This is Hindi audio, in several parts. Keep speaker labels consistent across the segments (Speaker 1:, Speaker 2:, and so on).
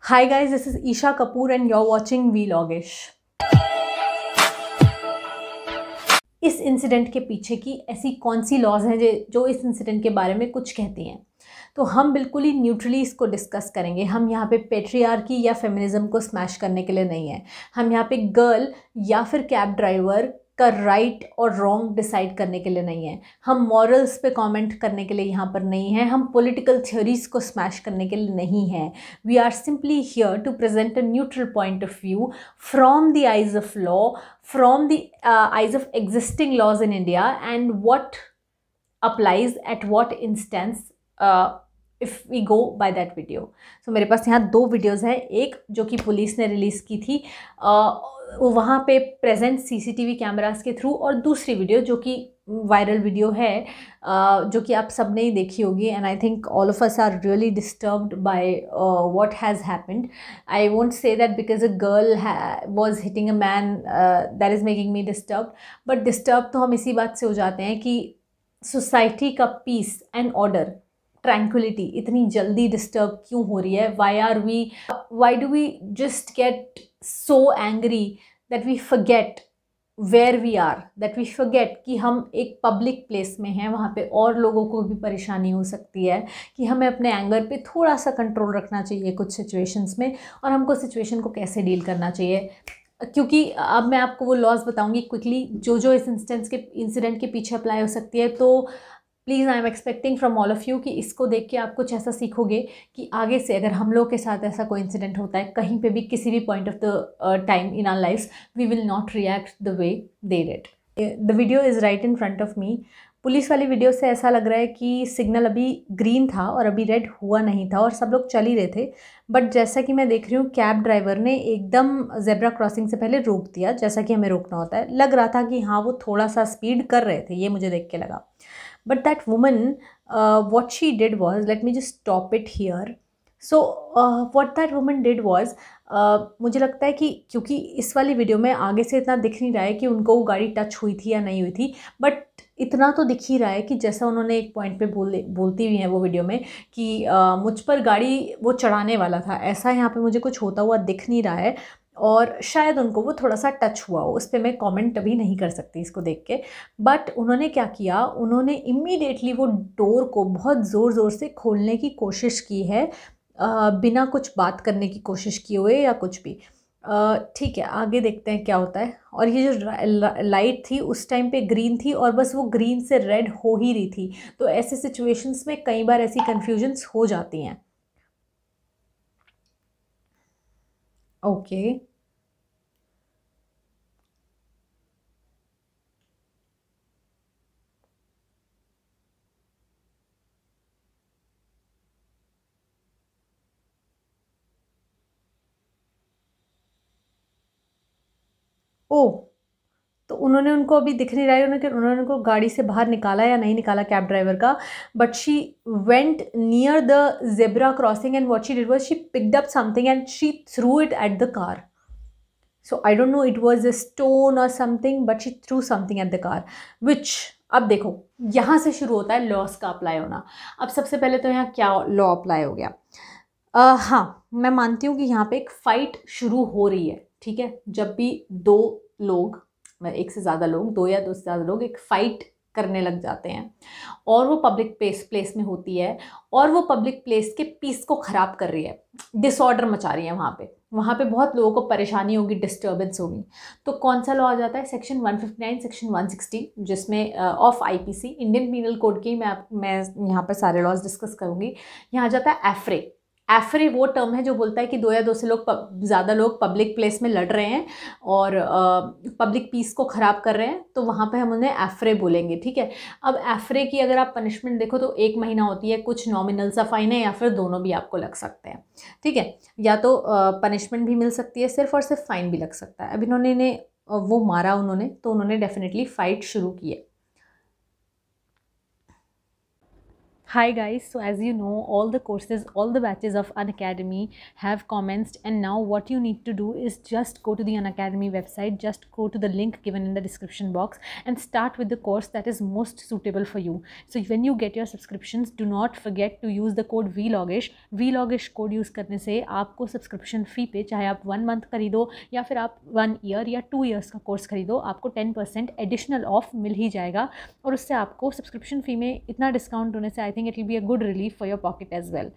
Speaker 1: Hi guys, this is Isha Kapoor and you're watching Vlogish। इस इंसिडेंट के पीछे की ऐसी कौन सी लॉज हैं जो इस इंसिडेंट के बारे में कुछ कहती हैं। तो हम बिल्कुल ही न्यूट्रली इसको डिस्कस करेंगे। हम यहाँ पे पेट्रियार्की या फेमिनिज्म को स्मैश करने के लिए नहीं है। हम यहाँ पे गर्ल या फिर कैब ड्राइवर का राइट और रॉन्ग डिसाइड करने के लिए नहीं है। हम मॉरल्स पे कमेंट करने के लिए यहाँ पर नहीं है। हम पॉलिटिकल थ्योरीज को स्मैश करने के लिए नहीं है। We are simply here to present a neutral point of view from the eyes of law, from the eyes of existing laws in India and what applies at what instance if we go by that video। So मेरे पास यहाँ दो वीडियोज़ हैं, एक जो कि पुलिस ने रिलीज़ की थी वहाँ पे प्रेजेंट सीसीटीवी कैमरास के थ्रू, और दूसरी वीडियो जो कि वायरल वीडियो है जो कि आप सब ने ही देखी होगी। And I think all of us are really disturbed by what has happened. I won't say that because a girl was hitting a man that is making me disturb, but disturb तो हम इसी बात से हो जाते हैं कि सोसाइटी का पीस एंड ऑर्डर, ट्रैंक्विलिटी इतनी जल्दी डिस्टर्ब क्यों हो रही है। Why do we just get so angry that we forget where we are, that we forget कि हम एक पब्लिक प्लेस में हैं, वहाँ पे और लोगों को भी परेशानी हो सकती है, कि हमें अपने एंगर पे थोड़ा सा कंट्रोल रखना चाहिए कुछ सिचुएशंस में, और हमको सिचुएशन को कैसे डील करना चाहिए। क्योंकि अब मैं आपको वो लॉज बताऊंगी क्विकली जो इस इंसिडेंट के पीछे अप्लाई हो सकती है। तो please I am expecting from all of you कि इसको देख के आप कुछ ऐसा सीखोगे कि आगे से अगर हम लोग के साथ ऐसा कोई इंसिडेंट होता है कहीं पे भी, किसी भी point of the time in our lifes, we will not react the way they did. The video is right in front of me. Police वाली वीडियो से ऐसा लग रहा है कि सिग्नल अभी ग्रीन था और अभी रेड हुआ नहीं था और सब लोग चल ही रहे थे। बट जैसा कि मैं देख रही हूँ, कैब ड्राइवर ने एकदम जेब्रा क्रॉसिंग से पहले रोक दिया, जैसा कि हमें रोकना होता है। लग रहा था कि हाँ वो थोड़ा सा स्पीड कर रहे थे, ये मुझे देख के लगा। But that woman, what she did was, let me just stop it here. So what that woman did was, मुझे लगता है कि क्योंकि इस वाली वीडियो में आगे से इतना दिख नहीं रहा है कि उनको वो गाड़ी टच हुई थी या नहीं हुई थी, बट इतना तो दिख ही रहा है कि जैसा उन्होंने एक पॉइंट पे बोलती हुई हैं वो वीडियो में कि मुझ पर गाड़ी वो चढ़ाने वाला था, ऐसा यहाँ पे मुझे कुछ होता हुआ दिख नहीं रहा है। और शायद उनको वो थोड़ा सा टच हुआ हो, उस पर मैं कमेंट अभी नहीं कर सकती इसको देख के। बट उन्होंने क्या किया, उन्होंने इमीडिएटली वो डोर को बहुत ज़ोर ज़ोर से खोलने की कोशिश की है, बिना कुछ बात करने की कोशिश किए हुए या कुछ भी। ठीक है, आगे देखते हैं क्या होता है। और ये जो लाइट थी उस टाइम पे ग्रीन थी और बस वो ग्रीन से रेड हो ही रही थी। तो ऐसे सिचुएशंस में कई बार ऐसी कन्फ्यूजन्स हो जाती हैं। ओके ओ, तो उन्होंने उनको अभी दिख नहीं रहा है उन्होंने उनको गाड़ी से बाहर निकाला या नहीं निकाला कैब ड्राइवर का, but she went near the zebra crossing and what she did was she picked up something and she threw it at the car. So I don't know it was a stone और something, but she threw something at the car which, अब देखो यहाँ से शुरू होता है लॉस का अप्लाई होना। अब सबसे पहले तो यहाँ क्या लॉ अप्लाई हो गया। हाँ, मैं मानती हूँ कि यहाँ पे एक फ़ाइट शुरू हो रही है, ठीक है। जब भी दो लोग, एक से ज़्यादा लोग, दो या दो से ज़्यादा लोग एक फ़ाइट करने लग जाते हैं और वो पब्लिक प्लेस में होती है और वो पब्लिक प्लेस के पीस को ख़राब कर रही है, डिसऑर्डर मचा रही है, वहाँ पे बहुत लोगों को परेशानी होगी, डिस्टर्बेंस होगी। तो कौन सा लॉ आ जाता है, सेक्शन 159, सेक्शन 160, जिसमें of IPC, Indian penal code की मैं यहाँ पर सारे लॉज डिस्कस करूँगी। यहाँ आ जाता है एफ्रे। एफ्रे वो टर्म है जो बोलता है कि दो या दो से ज़्यादा लोग पब्लिक प्लेस में लड़ रहे हैं और पब्लिक पीस को ख़राब कर रहे हैं, तो वहाँ पे हम उन्हें एफ्रे बोलेंगे, ठीक है। अब एफ्रे की अगर आप पनिशमेंट देखो तो 1 महीना होती है, कुछ नॉमिनल सा फाइन है या फिर दोनों भी आपको लग सकते हैं, ठीक है। या तो पनिशमेंट भी मिल सकती है सिर्फ, और सिर्फ फाइन भी लग सकता है। अब इन्होंने वो मारा उन्होंने, तो उन्होंने डेफिनेटली फ़ाइट शुरू की है। Hi guys, so as you know, all the courses, all the batches of Unacademy have commenced, and now what you need to do is just go to the Unacademy website, just go to the link given in the description box and start with the course that is most suitable for you. So when you get your subscriptions, do not forget to use the code VLOGISH. VLOGISH code use करने से आपको सब्सक्रिप्शन फ़ी पे, चाहे आप 1 मंथ खरीदो या फिर आप 1 ईयर या 2 ईयर्स का कोर्स खरीदो, आपको 10% एडिशनल ऑफ मिल ही जाएगा। और उससे आपको सब्सक्रिप्शन फ़ी में इतना डिस्काउंट होने से I think it will be a good relief for your pocket as well.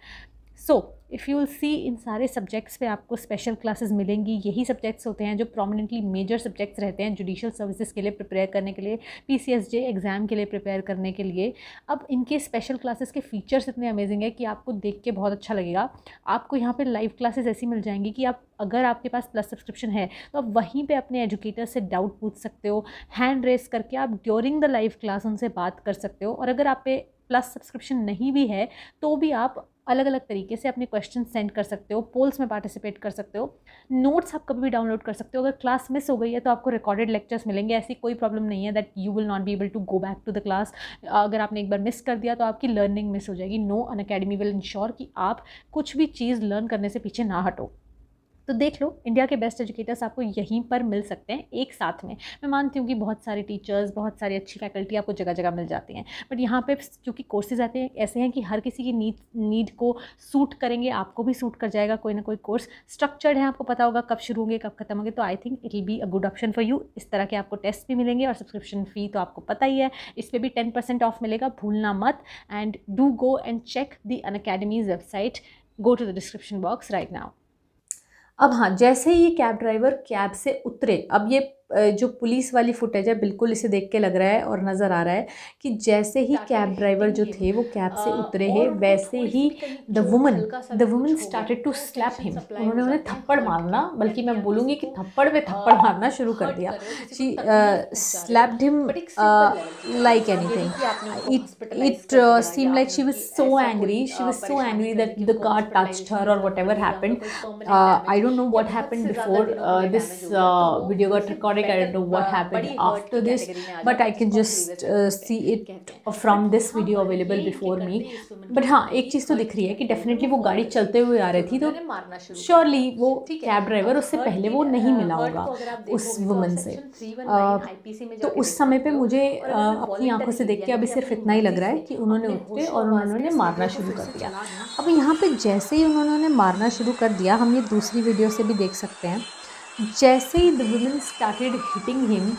Speaker 1: So if you will see, इन सारे सब्जेक्ट्स पे आपको स्पेशल क्लासेस मिलेंगी। यही सब्जेक्ट्स होते हैं जो प्रोमिनेंटली मेजर सब्जेक्ट्स रहते हैं जुडिशियल सर्विसेज के लिए प्रिपेयर करने के लिए, PCSJ एग्ज़ाम के लिए प्रिपेयर करने के लिए। अब इनके स्पेशल क्लासेस के फीचर्स इतने अमेजिंग है कि आपको देख के बहुत अच्छा लगेगा। आपको यहाँ पे लाइव क्लासेस ऐसी मिल जाएंगी कि आप, अगर आपके पास प्लस सब्सक्रिप्शन है तो आप वहीं पे अपने एजुकेटर से डाउट पूछ सकते हो। हैंड रेस करके आप ड्यूरिंग द लाइव क्लास उनसे बात कर सकते हो। और अगर आप पे प्लस सब्सक्रिप्शन नहीं भी है तो भी आप अलग अलग तरीके से अपने क्वेश्चन सेंड कर सकते हो, पोल्स में पार्टिसिपेट कर सकते हो, नोट्स आप कभी भी डाउनलोड कर सकते हो। अगर क्लास मिस हो गई है तो आपको रिकॉर्डेड लेक्चर्स मिलेंगे, ऐसी कोई प्रॉब्लम नहीं है that you will not be able to go back to the class. अगर आपने एक बार मिस कर दिया तो आपकी लर्निंग मिस हो जाएगी। नो, अनअकैडमी विल इंश्योर कि आप कुछ भी चीज़ लर्न करने से पीछे ना हटो। तो देख लो, इंडिया के बेस्ट एजुकेटर्स आपको यहीं पर मिल सकते हैं एक साथ में। मैं मानती हूँ कि बहुत सारे टीचर्स, बहुत सारी अच्छी फैकल्टी आपको जगह जगह मिल जाती हैं, बट यहाँ पे क्योंकि कोर्सेज आते हैं ऐसे हैं कि हर किसी की नीड को सूट करेंगे, आपको भी सूट कर जाएगा कोई ना कोई कोर्स। स्ट्रक्चर्ड है, आपको पता होगा कब शुरू होंगे कब खत्म होंगे। तो I think it will be a good option for you. इस तरह के आपको टेस्ट भी मिलेंगे और सब्सक्रिप्शन फ़ी तो आपको पता ही है, इस पर भी 10% ऑफ मिलेगा, भूलना मत। And do go and check the Unacademy's website, go to the description box right now. अब हाँ, जैसे ही ये कैब ड्राइवर कैब से उतरे, अब ये जो पुलिस वाली फुटेज है बिल्कुल इसे देख के लग रहा है और नज़र आ रहा है कि जैसे ही कैब ड्राइवर जो थे वो कैब से उतरे हैं, वैसे ही the woman started to slap him. उन्होंने उन्हें थप्पड़ मारना, बल्कि मैं बोलूँगी कि थप्पड़ पे थप्पड़ मारना शुरू कर दिया। She slapped him like anything. It seem like she was so angry that the guard touched her और whatever happened. I don't know what happened before this video got recorded. I don't know what happened after this, but I can just see it from this video available before me. But हाँ, एक चीज़ तो दिख रही है कि डेफिनेटली वो गाड़ी चलते हुए आ रही थी, तो श्योरली वो कैब ड्राइवर उससे पहले वो नहीं मिला होगा उस वुमन से। तो उस समय पे मुझे अपनी आंखों से देख के अभी सिर्फ इतना ही लग रहा है कि उन्होंने उठे और उन्होंने मारना शुरू कर दिया। अब यहाँ पे जैसे ही उन्होंने मारना शुरू कर दिया, हम ये दूसरी वीडियो से भी देख सकते हैं, जैसे ही the women started hitting him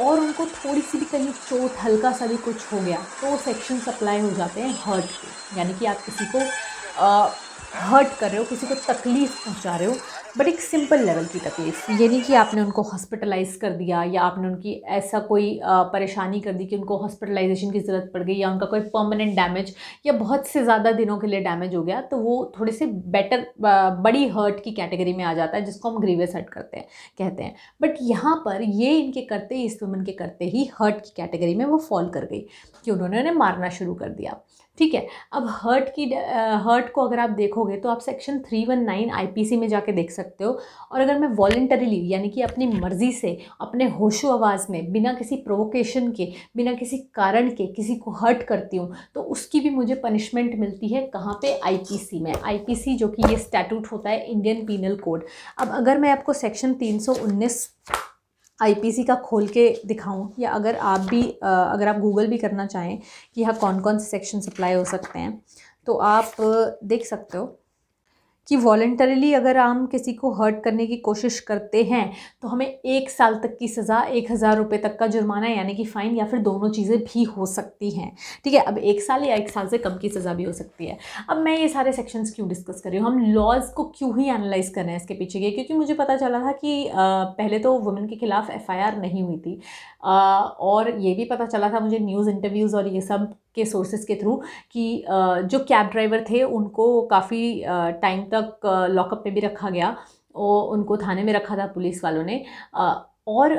Speaker 1: और उनको थोड़ी सी भी कहीं चोट, हल्का सा भी कुछ हो गया तो सेक्शन अप्लाई हो जाते हैं हर्ट के, यानी कि आप किसी को हर्ट कर रहे हो, किसी को तकलीफ़ पहुंचा रहे हो, बट एक सिंपल लेवल की तकलीफ़। ये नहीं कि आपने उनको हॉस्पिटलाइज कर दिया या आपने उनकी ऐसा कोई परेशानी कर दी कि उनको हॉस्पिटलाइजेशन की ज़रूरत पड़ गई या उनका कोई परमानेंट डैमेज या बहुत से ज़्यादा दिनों के लिए डैमेज हो गया, तो वो थोड़े से बेटर बड़ी हर्ट की कैटेगरी में आ जाता है, जिसको हम ग्रीवियस हर्ट कहते हैं। बट यहाँ पर ये इनके करते ही, इस वुमन के करते ही हर्ट की कैटेगरी में वो फॉल कर गई कि उन्होंने उन्हें मारना शुरू कर दिया। ठीक है, अब हर्ट को अगर आप देखोगे तो आप सेक्शन 319 IPC में जाके देख सकते हो। और अगर मैं वॉलंटरीली, यानी कि अपनी मर्ज़ी से, अपने होशो आवाज़ में, बिना किसी प्रोवोकेशन के, बिना किसी कारण के किसी को हर्ट करती हूँ तो उसकी भी मुझे पनिशमेंट मिलती है। कहाँ पे? IPC में। IPC जो कि ये स्टैट्यूट होता है, इंडियन पीनल कोड। अब अगर मैं आपको सेक्शन 319 IPC का खोल के दिखाऊं, या अगर आप गूगल भी करना चाहें कि यहाँ कौन कौन से सेक्शन अप्लाई हो सकते हैं, तो आप देख सकते हो कि वॉलंटरीली अगर हम किसी को हर्ट करने की कोशिश करते हैं तो हमें 1 साल तक की सज़ा, 1000 रुपये तक का जुर्माना यानी कि फ़ाइन, या फिर दोनों चीज़ें भी हो सकती हैं। ठीक है, अब 1 साल या 1 साल से कम की सज़ा भी हो सकती है। अब मैं ये सारे सेक्शंस क्यों डिस्कस कर रही हूँ, हम लॉज को क्यों ही एनालाइज कर रहे हैं इसके पीछे के, क्योंकि मुझे पता चला था कि पहले तो वुमेन के खिलाफ FIR नहीं हुई थी, और ये भी पता चला था मुझे न्यूज़ इंटरव्यूज़ और ये सब के सोर्सेज के थ्रू कि जो कैब ड्राइवर थे उनको काफ़ी टाइम तक लॉकअप में भी रखा गया, और उनको थाने में रखा था पुलिस वालों ने, और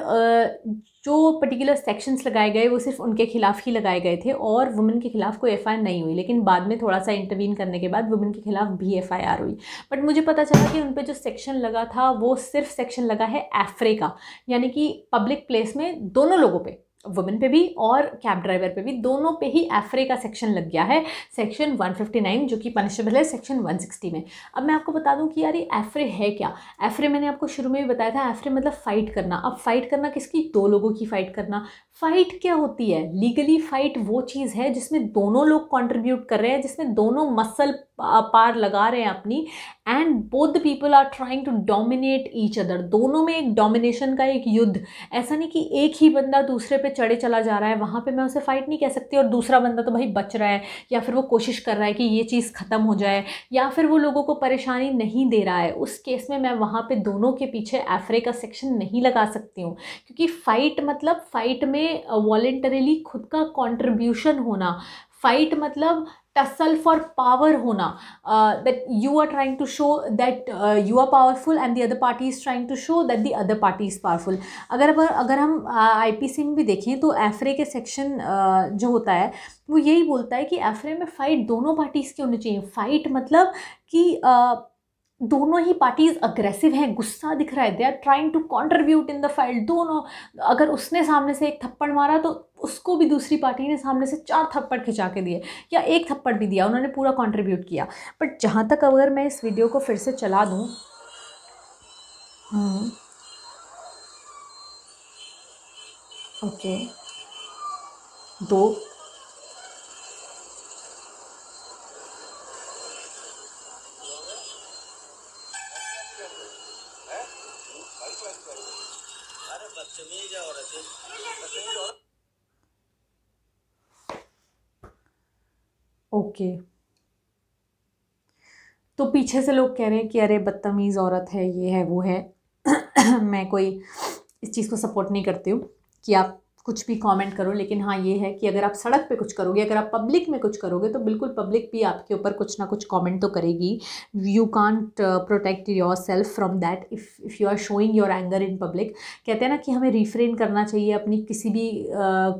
Speaker 1: जो पर्टिकुलर सेक्शंस लगाए गए वो सिर्फ उनके खिलाफ ही लगाए गए थे और वुमेन के खिलाफ कोई FIR नहीं हुई। लेकिन बाद में थोड़ा सा इंटरवीन करने के बाद वुमेन के खिलाफ भी FIR हुई। बट मुझे पता चला कि उन पे जो सेक्शन लगा था वो सिर्फ सेक्शन लगा है एफ्रे का, यानी कि पब्लिक प्लेस में दोनों लोगों पे, वुमेन पे भी और कैब ड्राइवर पे भी, दोनों पे ही एफरे का सेक्शन लग गया है, सेक्शन 159, जो कि पनिशेबल है सेक्शन 160 में। अब मैं आपको बता दूं कि यार ये एफरे है क्या। एफरे मैंने आपको शुरू में भी बताया था, एफरे मतलब फ़ाइट करना। अब फाइट करना किसकी, दो लोगों की फ़ाइट करना। फ़ाइट क्या होती है, लीगली फ़ाइट वो चीज़ है जिसमें दोनों लोग कंट्रीब्यूट कर रहे हैं, जिसमें दोनों मसल पार लगा रहे हैं अपनी, and both the people are trying to dominate each other. दोनों में एक डोमिनेशन का एक युद्ध। ऐसा नहीं कि एक ही बंदा दूसरे पे चढ़े चला जा रहा है, वहाँ पे मैं उसे फाइट नहीं कह सकती, और दूसरा बंदा तो भाई बच रहा है, या फिर वो कोशिश कर रहा है कि ये चीज़ ख़त्म हो जाए, या फिर वो लोगों को परेशानी नहीं दे रहा है। उस केस में मैं वहाँ पे दोनों के पीछे एफरे का सेक्शन नहीं लगा सकती हूँ, क्योंकि फ़ाइट मतलब फ़ाइट में वॉलेंटरीली खुद का कॉन्ट्रीब्यूशन होना। फाइट मतलब टसल फॉर पावर होना, that you are trying to show that you are powerful and the other party is trying to show that the other party is powerful। अगर हम आईपीसी में भी देखें तो एफरे के सेक्शन जो होता है वो यही बोलता है कि एफरे में फ़ाइट दोनों पार्टीज़ की होनी चाहिए। फ़ाइट मतलब कि दोनों ही पार्टीज अग्रेसिव हैं, गुस्सा दिख रहा है, they are trying to contribute in the fight. दोनों, अगर उसने सामने से एक थप्पड़ मारा तो उसको भी दूसरी पार्टी ने सामने से 4 थप्पड़ खिंचा के दिए, या एक थप्पड़ भी दिया, उन्होंने पूरा कंट्रीब्यूट किया। बट जहाँ तक अगर मैं इस वीडियो को फिर से चला दूँ, ओके, दो ओके, तो पीछे से लोग कह रहे हैं कि अरे बदतमीज़ औरत है, ये है वो है। मैं कोई इस चीज़ को सपोर्ट नहीं करती हूँ कि आप कुछ भी कमेंट करो, लेकिन हाँ ये है कि अगर आप सड़क पे कुछ करोगे, अगर आप पब्लिक में कुछ करोगे, तो बिल्कुल पब्लिक भी आपके ऊपर कुछ ना कुछ कमेंट तो करेगी। You can't protect yourself from that if you are showing your anger in public. कहते हैं ना कि हमें रिफ्रेन करना चाहिए अपनी किसी भी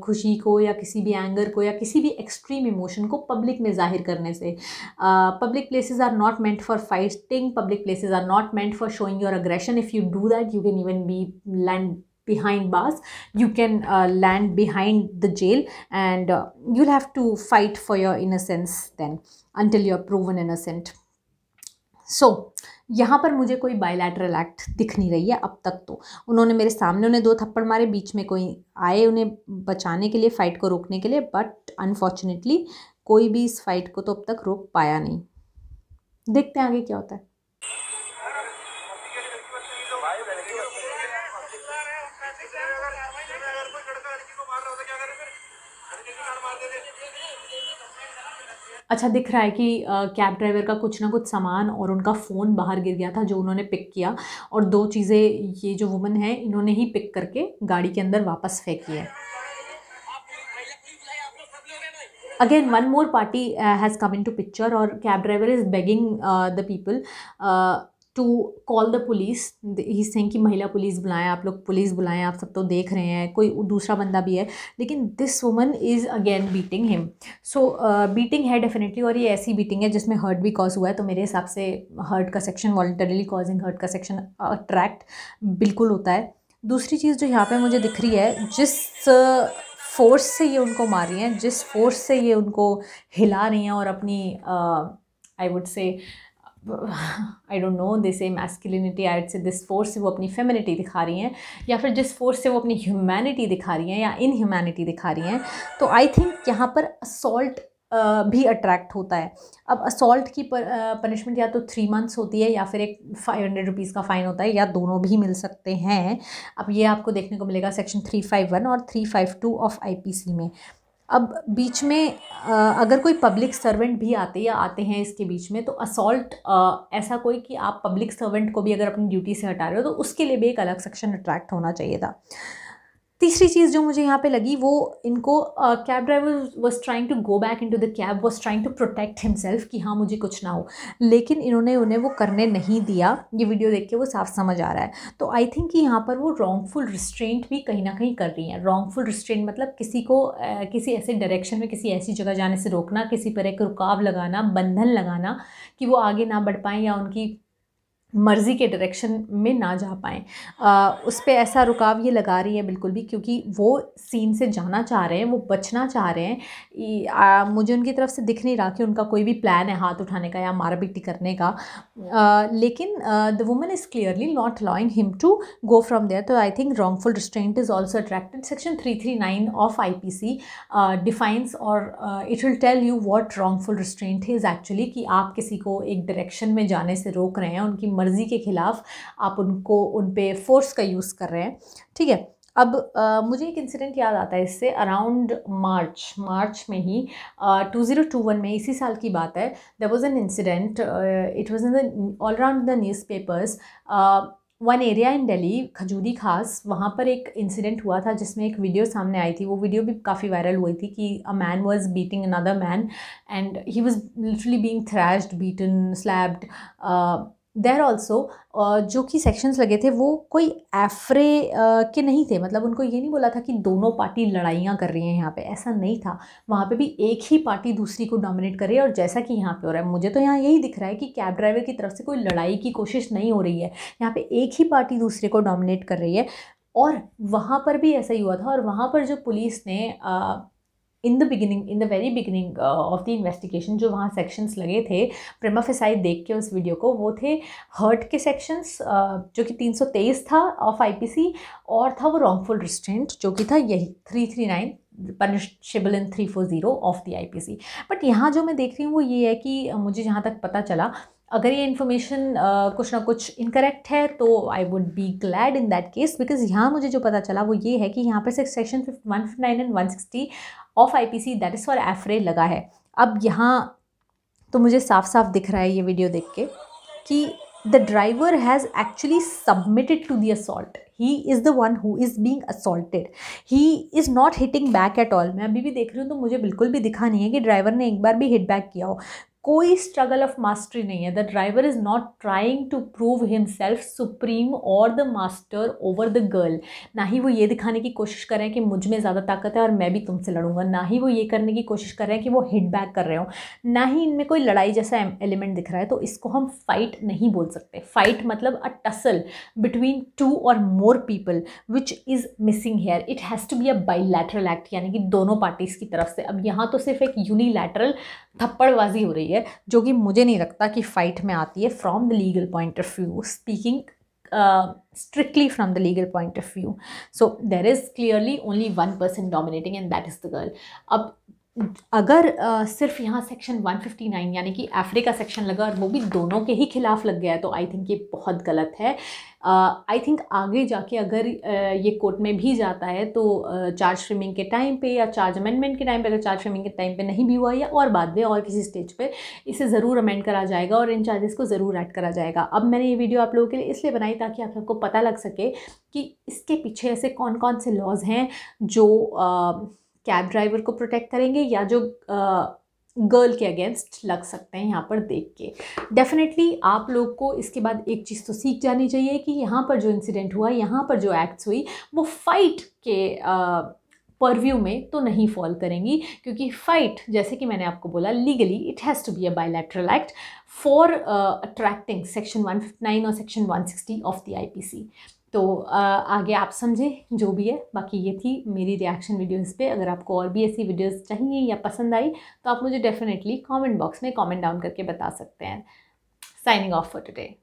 Speaker 1: खुशी को, या किसी भी एंगर को, या किसी भी एक्सट्रीम इमोशन को पब्लिक में जाहिर करने से। Public places are not meant for fighting, public places are not meant for showing your aggression. If you do that you can even be land behind bars, you can land behind the jail, and you'll have to fight for your innocence then until you're proven innocent। so यहाँ पर मुझे कोई बायलैटरल एक्ट दिख नहीं रही है अब तक। तो उन्होंने मेरे सामने उन्हें 2 थप्पड़ मारे, बीच में कोई आए उन्हें बचाने के लिए, फ़ाइट को रोकने के लिए, बट अनफॉर्चुनेटली कोई भी इस फाइट को तो अब तक रोक पाया नहीं। देखते हैं आगे क्या होता है। अच्छा, दिख रहा है कि कैब ड्राइवर का कुछ ना कुछ सामान और उनका फ़ोन बाहर गिर गया था, जो उन्होंने पिक किया, और 2 चीज़ें ये जो वुमन है इन्होंने ही पिक करके गाड़ी के अंदर वापस फेंकी है। Again one more party has come into picture, और cab driver is begging the people to call the police. He saying कि महिला पुलिस बुलाएं, आप लोग पुलिस बुलाएं, आप सब तो देख रहे हैं, कोई दूसरा बंदा भी है। लेकिन this woman is again beating him. So beating है डेफिनेटली, और ये ऐसी बीटिंग है जिसमें हर्ट भी कॉज हुआ है। तो मेरे हिसाब से हर्ट का सेक्शन, वॉलंटरीली कॉजिंग हर्ट का सेक्शन अट्रैक्ट बिल्कुल होता है। दूसरी चीज़ जो यहाँ पे मुझे दिख रही है, जिस फोर्स से ये उनको मार रही हैं, जिस फोर्स से ये उनको हिला रही हैं, और अपनी I would say I don't no, दे से masculinity, I would say this force से वो अपनी फेमिनिटी दिखा रही हैं, या फिर जिस फोर्स से वो अपनी ह्यूमैनिटी दिखा रही हैं या इनह्यूमैनिटी दिखा रही हैं। तो आई थिंक यहाँ पर असॉल्ट भी अट्रैक्ट होता है। अब असॉल्ट की पनिशमेंट या तो 3 months होती है, या फिर एक 500 रुपीज़ का फ़ाइन होता है, या दोनों भी मिल सकते हैं। अब ये आपको देखने को मिलेगा सेक्शन 351 और 352 ऑफ आईपीसी में। अब बीच में अगर कोई पब्लिक सर्वेंट भी आते हैं इसके बीच में, तो असॉल्ट ऐसा कोई कि आप पब्लिक सर्वेंट को भी अगर अपनी ड्यूटी से हटा रहे हो, तो उसके लिए भी एक अलग सेक्शन अट्रैक्ट होना चाहिए था। तीसरी चीज़ जो मुझे यहाँ पे लगी, वो इनको cab driver was trying to go back into the cab, was trying to protect himself कि हाँ मुझे कुछ ना हो, लेकिन इन्होंने उन्हें वो करने नहीं दिया। ये वीडियो देख के वो साफ समझ आ रहा है। तो आई थिंक कि यहाँ पर वो रॉन्गफुल रिस्ट्रेंट भी कहीं ना कहीं कर रही हैं। रॉन्गफुल रिस्ट्रेंट मतलब किसी को किसी ऐसे डायरेक्शन में, किसी ऐसी जगह जाने से रोकना, किसी पर एक रुकाव लगाना, बंधन लगाना कि वो आगे ना बढ़ पाएँ, या उनकी मर्ज़ी के डायरेक्शन में ना जा पाएँ। उस पे ऐसा रुकाव ये लगा रही है बिल्कुल भी, क्योंकि वो सीन से जाना चाह रहे हैं, वो बचना चाह रहे हैं। मुझे उनकी तरफ से दिख नहीं रहा कि उनका कोई भी प्लान है हाथ उठाने का या मारा-पीटी करने का। लेकिन the woman is clearly not allowing him to go from there. तो I think wrongful restraint is also attracted. Section 339 of IPC defines और it will tell you what wrongful restraint is actually, कि आप किसी को एक डायरेक्शन में जाने से रोक रहे हैं, उनकी मर्ज़ी के ख़िलाफ़ आप उनको उन पे फोर्स का यूज़ कर रहे हैं। ठीक है। अब मुझे एक इंसिडेंट याद आता है इससे, अराउंड मार्च में ही 2021 में, इसी साल की बात है। There was an incident, it was in the all around the newspapers. One area in Delhi, Khajuri Khas, वहाँ पर एक इंसिडेंट हुआ था जिसमें एक वीडियो सामने आई थी। वो वीडियो भी काफ़ी वायरल हुई थी कि a man was beating another man and he was literally being thrashed, beaten, slapped. There also जो कि सेक्शंस लगे थे वो कोई एफ्रे के नहीं थे। मतलब उनको ये नहीं बोला था कि दोनों पार्टी लड़ाइयाँ कर रही हैं यहाँ पे, ऐसा नहीं था। वहाँ पे भी एक ही पार्टी दूसरी को डोमिनेट कर रही है। और जैसा कि यहाँ पे हो रहा है, मुझे तो यहाँ यही दिख रहा है कि कैब ड्राइवर की तरफ से कोई लड़ाई की कोशिश नहीं हो रही है। यहाँ पे एक ही पार्टी दूसरे को डोमिनेट कर रही है। और वहाँ पर भी ऐसा ही हुआ था। और वहाँ पर जो पुलिस ने in the very beginning of the investigation जो वहाँ सेक्शंस लगे थे, प्रिमा फेसाई देख के उस वीडियो को, वो थे हर्ट के सेक्शंस, जो कि 323 था ऑफ आईपीसी, और था वो रॉन्गफुल रिस्ट्रेंट जो कि था यही 339 punishable in 340 of the IPC. But यहाँ जो मैं देख रही हूँ वो ये है कि मुझे जहाँ तक पता चला, अगर ये इन्फॉर्मेशन कुछ ना कुछ इनकरेक्ट है तो I would be glad in that case, because यहाँ मुझे जो पता चला वो ये है कि यहाँ पर section 159 and 160 of IPC that is for affray लगा है। अब यहाँ तो मुझे साफ साफ दिख रहा है ये वीडियो देख के कि the driver has actually submitted to the assault. He is the one who is being assaulted, he is not hitting back at all. मैं अभी भी देख रही हूँ तो मुझे बिल्कुल भी दिखा नहीं है कि ड्राइवर ने एक बार भी हिट बैक किया हो। कोई स्ट्रगल ऑफ मास्टरी नहीं है। The driver is not trying to prove himself supreme और the master over the girl. ना ही वो ये दिखाने की कोशिश कर रहे हैं कि मुझ में ज़्यादा ताकत है और मैं भी तुमसे लड़ूंगा। ना ही वो ये करने की कोशिश कर रहे हैं कि वो हिट बैक कर रहे हो। ना ही इनमें कोई लड़ाई जैसा एलिमेंट दिख रहा है। तो इसको हम फाइट नहीं बोल सकते। फाइट मतलब अ टसल बिटवीन टू और more people which is missing here. It has to be a bilateral act, यानी कि दोनों पार्टीज़ की तरफ से। अब यहाँ तो सिर्फ एक यूनिलैटरल थप्पड़बाजी हो रही है जो कि मुझे नहीं लगता कि फाइट में आती है from the legal point of view, speaking strictly from the legal point of view. So there is clearly only one person dominating and that is the girl. अब अगर सिर्फ यहाँ सेक्शन 159 यानी कि एफ्रे का सेक्शन लगा और वो भी दोनों के ही खिलाफ लग गया है, तो आई थिंक ये बहुत गलत है। आई थिंक आगे जाके अगर ये कोर्ट में भी जाता है तो चार्ज फ्रेमिंग के टाइम पे या चार्ज अमेंडमेंट के टाइम पे, अगर चार्ज फ्रेमिंग के टाइम पे नहीं भी हुआ या और बाद में और किसी स्टेज पे, इसे ज़रूर अमेंड करा जाएगा और इन चार्जेस को ज़रूर ऐड करा जाएगा। अब मैंने ये वीडियो आप लोगों के लिए इसलिए बनाई ताकि आप सबको पता लग सके कि इसके पीछे ऐसे कौन कौन से लॉज हैं जो कैब ड्राइवर को प्रोटेक्ट करेंगे या जो गर्ल के अगेंस्ट लग सकते हैं। यहाँ पर देख के डेफिनेटली आप लोग को इसके बाद एक चीज़ तो सीख जानी चाहिए कि यहाँ पर जो इंसिडेंट हुआ, यहाँ पर जो एक्ट्स हुई, वो फाइट के परव्यू में तो नहीं फॉल करेंगी, क्योंकि फाइट, जैसे कि मैंने आपको बोला, legally it has to be a bilateral act for attracting section 159 और सेक्शन 160 ऑफ द आईपीसी। तो आगे आप समझें जो भी है। बाकी ये थी मेरी रिएक्शन वीडियोज़ पे। अगर आपको और भी ऐसी वीडियोज़ चाहिए या पसंद आई तो आप मुझे डेफिनेटली कमेंट बॉक्स में कमेंट डाउन करके बता सकते हैं। Signing off for today.